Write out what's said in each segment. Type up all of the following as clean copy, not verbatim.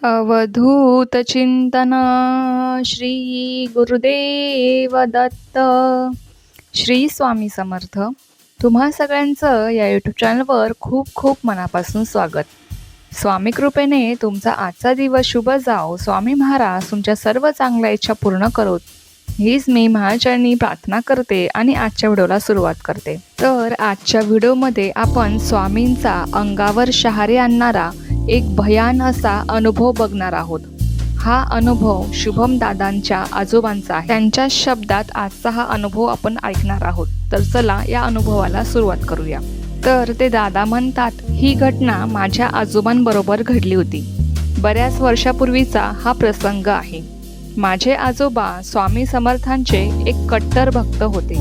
अवधूत चिंतन श्री गुरुदेव दत्त. श्री स्वामी समर्थ. तुम्हा सगळ्यांचं या यूट्यूब चॅनलवर खूप खूप मनापासून स्वागत. स्वामी कृपेने तुमचा आजचा दिवस शुभ जाओ. स्वामी महाराज तुमच्या सर्व चांगल्या इच्छा पूर्ण करोत, हीच मी महाचरणी प्रार्थना करते आणि आजच्या व्हिडिओला सुरुवात करते. तर आजच्या व्हिडिओमध्ये आपण स्वामींचा अंगावर शहारे आणणारा एक भयान असा अनुभव बघणार आहोत. हा अनुभव शुभम दादांच्या आजोबांचा आहे. त्यांच्या शब्दात आजचा हा अनुभव आपण ऐकणार आहोत. तर चला या अनुभवाला सुरुवात करूया. तर ते दादा म्हणतात, ही घटना माझ्या आजोबांबरोबर घडली होती. बऱ्याच वर्षापूर्वीचा हा प्रसंग आहे. माझे आजोबा स्वामी समर्थांचे एक कट्टर भक्त होते.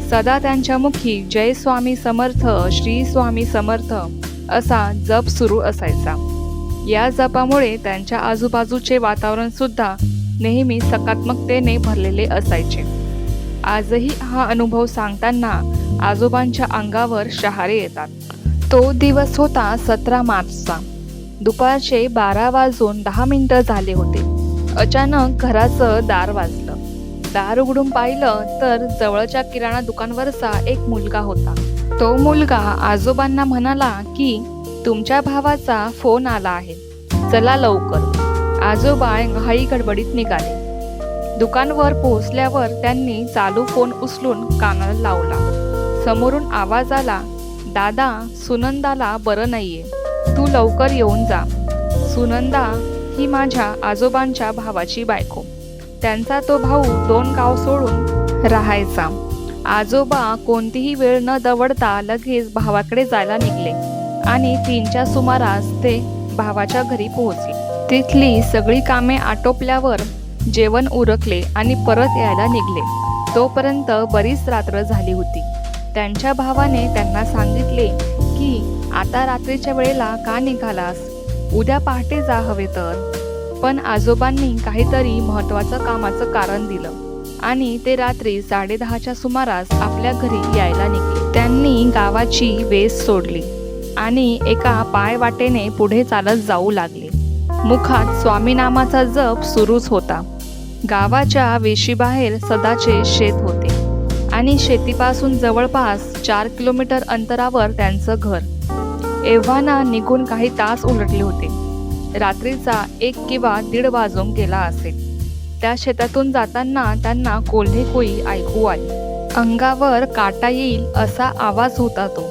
सदा त्यांच्या मुखी जय स्वामी समर्थ, श्री स्वामी समर्थ असा जप सुरू असायचा. या जपामुळे त्यांच्या आजूबाजूचे वातावरण सुद्धा नेहमी सकारात्मकतेने भरलेले असायचे. आजही हा अनुभव सांगताना आजोबांच्या अंगावर शहारे येतात. तो दिवस होता 17 मार्चचा. दुपारचे 12:10 झाले होते. अचानक घराचं दार वाजलं. दार उघडून पाहिलं तर जवळच्या किराणा दुकानवरचा एक मुलगा होता. तो मुलगा आजोबांना म्हणाला की तुमच्या भावाचा फोन आला आहे, चला लवकर. आजोबा घाई गडबडीत निघाले. दुकानवर पोहोचल्यावर त्यांनी चालू फोन उचलून कानाला लावला. समोरून आवाज आला, दादा, सुनंदाला बरं नाहीये, तू लवकर येऊन जा. सुनंदा ही माझ्या आजोबांच्या भावाची बायको. त्यांचा तो भाऊ 2 गाव सोडून राहायचा. आजोबा कोणतीही वेळ न दवडता लगेच भावाकडे जायला निघले आणि 3च्या सुमारास ते भावाच्या घरी पोहोचले. तिथली सगळी कामे आटोपल्यावर जेवण उरकले आणि परत यायला निघले. तोपर्यंत बरीच रात्र झाली होती. त्यांच्या भावाने त्यांना सांगितले की आता रात्रीच्या वेळेला का निघालास, उद्या पहाटे जा हवे तर. पण आजोबांनी काहीतरी महत्त्वाचं कामाचं कारण दिलं आणि ते रात्री 10:30च्या सुमारास आपल्या घरी यायला निघले. त्यांनी गावाची वेस सोडली आणि एका पायवाटेने पुढे चालत जाऊ लागले. मुखात स्वामी नामाचा जप सुरूच होता. गावाच्या वेशीबाहेर सदाचे शेत होते आणि शेतीपासून जवळपास 4 किलोमीटर अंतरावर त्यांचं घर. एव्हाना निघून काही तास उलटले होते. रात्रीचा 1 किंवा 1:30 वाजून गेला असेल. त्या शेतातून जाताना त्यांना कोल्हे कोळी ऐकू आली. अंगावर काटा येईल असा आवाज होता तो.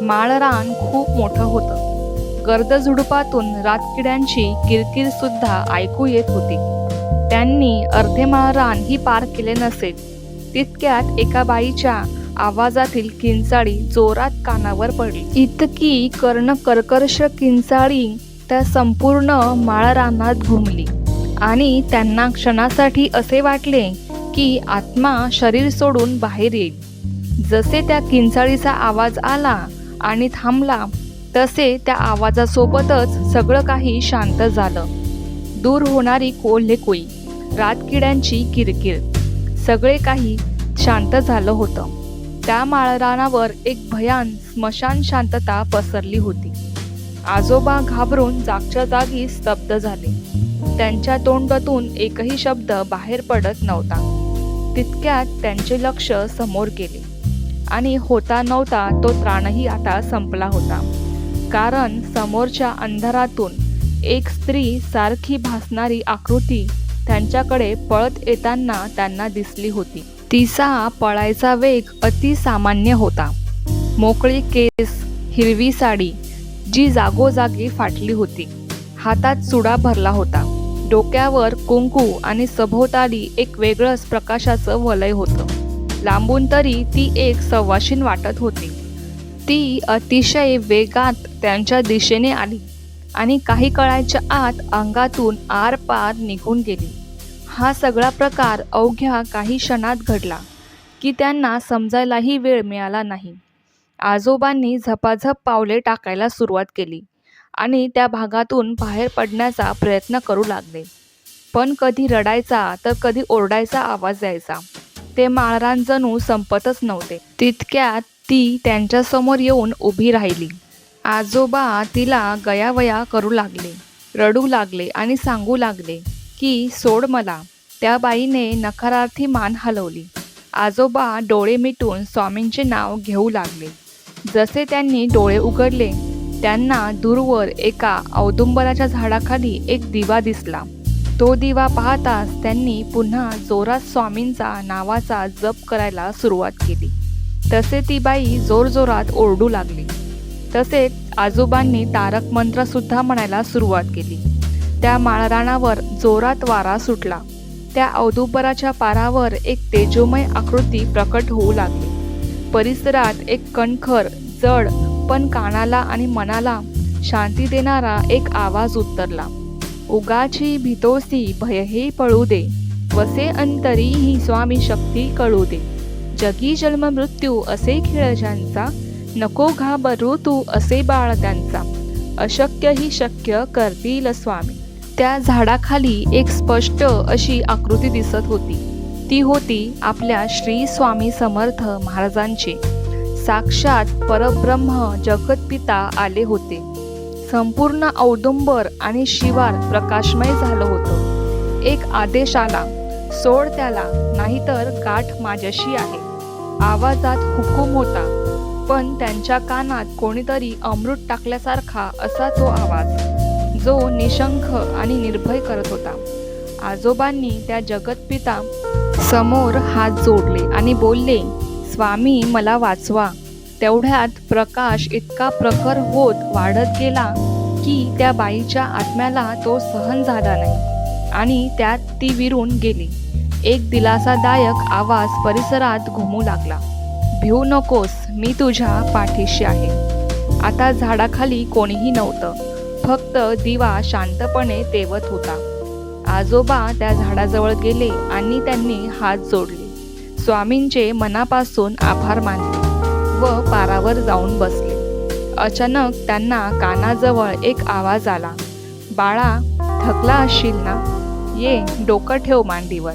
माळरान खूप मोठं होतं. गर्द झुडपातून रातकिड्यांची किरकिर सुद्धा ऐकू येत होती. त्यांनी अर्धे माळरान ही पार केले नसेल तितक्यात एका बाईच्या आवाजातील किंचाळी जोरात कानावर पडली. इतकी कर्णकर्कश किंचाळी त्या संपूर्ण माळरानात घुमली आणि त्यांना क्षणासाठी असे वाटले की आत्मा शरीर सोडून बाहेर येईल. जसे त्या किंचाळीचा आवाज आला आणि थांबला तसे त्या आवाजासोबतच सगळं काही शांत झालं. दूर होणारी कोल्हेकोळी, रातकिड्यांची किरकिर, सगळे काही शांत झालं होतं. त्या माळरानावर एक भयान स्मशान शांतता पसरली होती. आजोबा घाबरून जागच्या जागी स्तब्ध झाले. त्यांच्या तोंडातून एकही शब्द बाहेर पडत नव्हता. तितक्यात त्यांचे लक्ष समोर गेले आणि होता नव्हता तो त्राणही आता संपला होता. कारण समोरच्या अंधारातून एक स्त्री सारखी भासणारी आकृती त्यांच्याकडे पळत येताना त्यांना दिसली होती. तिचा पळायचा वेग अतिसामान्य होता. मोकळी केस, हिरवी साडी जी जागोजागी फाटली होती, हातात चुडा भरला होता, डोक्यावर कुंकू आणि सभोवताली एक वेगळंच प्रकाशाचं वलय होतं. लांबून तरी ती एक सवाशीण वाटत होती. ती अतिशय वेगात त्यांच्या दिशेने आली आणि काही काळाच्या आत अंगातून आरपार निघून गेली. हा सगळा प्रकार अवघ्या काही क्षणात घडला की त्यांना समजायलाही वेळ मिळाला नाही. आजोबांनी झपाझप पावले टाकायला सुरुवात केली आणि त्या भागातून बाहेर पडण्याचा प्रयत्न करू लागले. पण कधी रडायचा तर कधी ओरडायचा आवाज यायचा. ते माळरान जणू संपतच नव्हते. तितक्यात ती त्यांच्यासमोर येऊन उभी राहिली. आजोबा तिला गयावया करू लागले. रडू लागले आणि सांगू लागले की सोड मला. त्या बाईने नकारार्थी मान हलवली. आजोबा डोळे मिटून स्वामींचे नाव घेऊ लागले. जसे त्यांनी डोळे उघडले त्यांना दूरवर एका औदुंबराच्या झाडाखाली एक दिवा दिसला. तो दिवा पाहताच त्यांनी पुन्हा जोरात स्वामींचा नावाचा जप करायला सुरुवात केली. तसे ती बाई जोरजोरात ओरडू लागली. तसेच आजोबांनी तारक मंत्रसुद्धा म्हणायला सुरुवात केली. त्या माळरानावर जोरात वारा सुटला. त्या औदुंबराच्या पारावर एक तेजोमय आकृती प्रकट होऊ लागली. परिसरात एक कणखर, जड पण कानाला आणि मनाला शांती देणारा एक आवाज उतरला. उगाची भीतोसी भयही पळू दे, वसे अंतरी ही स्वामी शक्ती कळू दे. जगी जन्म मृत्यू असे खेळ ज्यांचा, नको घाबरू तू असे बाळ त्यांचा. अशक्य ही शक्य करतील स्वामी. त्या झाडाखाली एक स्पष्ट अशी आकृती दिसत होती. ती होती आपल्या श्री स्वामी समर्थ महाराजांची. साक्षात परब्रह्म जगतपिता आले होते. संपूर्ण औदुंबर आणि शिवार प्रकाशमय झालं होतं. एक आदेश आला, सोड त्याला, नाहीतर गाठ माझ्याशी आहे. आवाजात हुकूम होता, पण त्यांच्या कानात कोणीतरी अमृत टाकल्यासारखा असा तो आवाज, जो निशंक आणि निर्भय करत होता. आजोबांनी त्या जगतपिता समोर हात जोडले आणि बोलले, स्वामी मला वाचवा. तेवढ्यात प्रकाश इतका प्रखर होत वाढत गेला की त्या बाईच्या आत्म्याला तो सहन झाला नाही आणि त्यात ती विरून गेली. एक दिलासादायक आवाज परिसरात घुमू लागला, भिऊ नकोस, मी तुझ्या पाठीशी आहे. आता झाडाखाली कोणीही नव्हतं, फक्त दिवा शांतपणे तेवत होता. आजोबा त्या झाडाजवळ गेले आणि त्यांनी हात जोडले. स्वामींचे मनापासून आभार मानले व पारावर जाऊन बसले. अचानक त्यांना कानाजवळ एक आवाज आला, बाळा थकला असशील ना, ये डोकं ठेव मांडीवर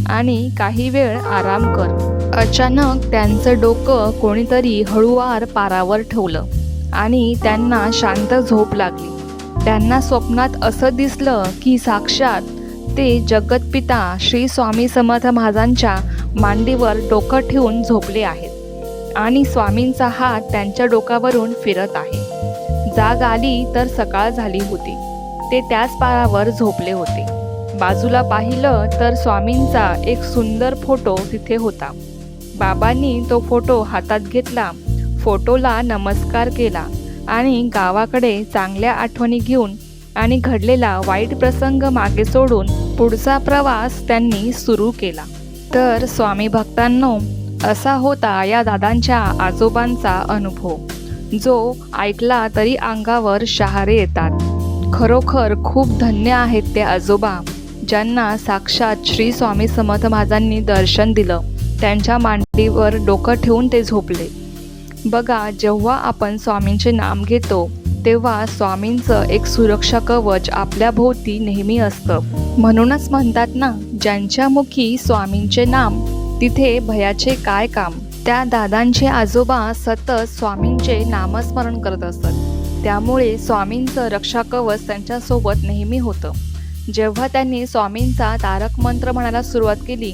आणि काही वेळ आराम कर. अचानक त्यांचं डोकं कोणीतरी हळूवार पारावर ठेवलं आणि त्यांना शांत झोप लागली. त्यांना स्वप्नात असं दिसलं की साक्षात ते जगतपिता श्री स्वामी समर्थ महाराजांच्या मांडीवर डोकं ठेवून झोपले आहेत आणि स्वामींचा हात त्यांच्या डोक्यावरून फिरत आहे. जाग आली तर सकाळ झाली होती. ते त्याच पारावर झोपले होते. बाजूला पाहिलं तर स्वामींचा एक सुंदर फोटो तिथे होता. बाबांनी तो फोटो हातात घेतला, फोटोला नमस्कार केला आणि गावाकडे चांगल्या आठवणी घेऊन आणि घडलेला वाईट प्रसंग मागे सोडून पुढचा प्रवास त्यांनी सुरू केला. तर स्वामी भक्तांनो, असा होता या दादांच्या आजोबांचा अनुभव, जो ऐकला तरी अंगावर शहारे येतात. खरोखर खूप धन्य आहेत ते आजोबा, ज्यांना साक्षात श्री स्वामी समर्थ महाराजांनी दर्शन दिलं. त्यांच्या मांडीवर डोकं ठेवून ते झोपले. बघा, जेव्हा आपण स्वामींचे नाम घेतो तेव्हा स्वामींचं एक सुरक्षा कवच आपल्या भोवती नेहमी असतं. म्हणूनच म्हणतात ना, ज्यांच्या मुखी स्वामींचे नाम तिथे भयाचे काय काम. त्या दादांचे आजोबा सतत स्वामींचे नामस्मरण करत असत. त्यामुळे स्वामींचं रक्षा कवच त्यांच्यासोबत नेहमी होतं. जेव्हा त्यांनी स्वामींचा तारक मंत्र म्हणायला सुरुवात केली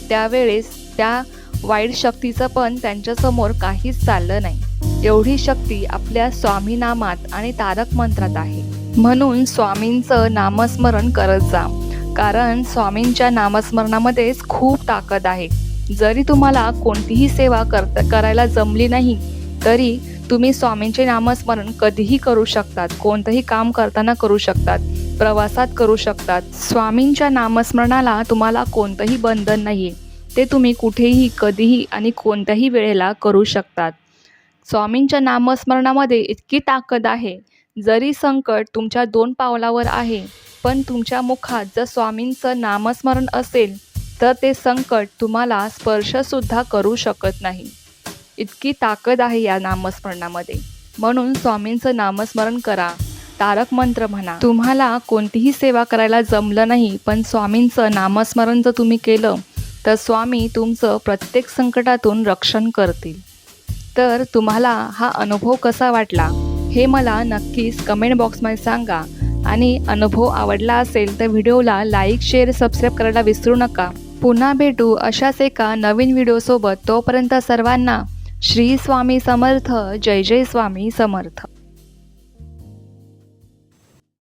त्यावेळेस त्या वाईट शक्तीचं पण त्यांच्यासमोर काहीच चाललं नाही. एवढी शक्ती आपल्या स्वामी नामात आणि तारक मंत्रात आहे. म्हणून स्वामींचं नामस्मरण करत जा, कारण स्वामींच्या नामस्मरणामध्येच खूप ताकद आहे. जरी तुम्हाला कोणतीही सेवा करायला जमली नाही तरी तुम्ही स्वामींचे नामस्मरण कधीही करू शकतात. कोणतंही काम करताना करू शकतात, प्रवासात करू शकतात. स्वामींच्या नामस्मरणाला तुम्हाला कोणतंही बंधन नाही आहे. ते तुम्ही कुठेही, कधीही आणि कोणत्याही वेळेला करू शकतात. स्वामींच्या नामस्मरणामध्ये इतकी ताकद आहे, जरी संकट तुमच्या 2 पावलावर आहे पण तुमच्या मुखात जर स्वामींचं नामस्मरण असेल तर ते संकट तुम्हाला स्पर्शसुद्धा करू शकत नाही. इतकी ताकद आहे या नामस्मरणामध्ये. म्हणून स्वामींचं नामस्मरण करा, तारक मंत्र म्हणा. तुम्हाला कोणतीही सेवा करायला जमलं नाही पण स्वामींचं नामस्मरण जर तुम्ही केलं तर स्वामी तुमचं प्रत्येक संकटातून रक्षण करतील. तर तुम्हाला हा अनुभव कसा वाटला हे मला नक्कीच कमेंट बॉक्समध्ये सांगा आणि अनुभव आवडला असेल तर व्हिडिओला लाईक, शेअर, सबस्क्राईब करायला विसरू नका. पुन्हा भेटू अशाच एका नवीन व्हिडिओसोबत. तोपर्यंत सर्वांना श्री स्वामी समर्थ. जय जय स्वामी समर्थ.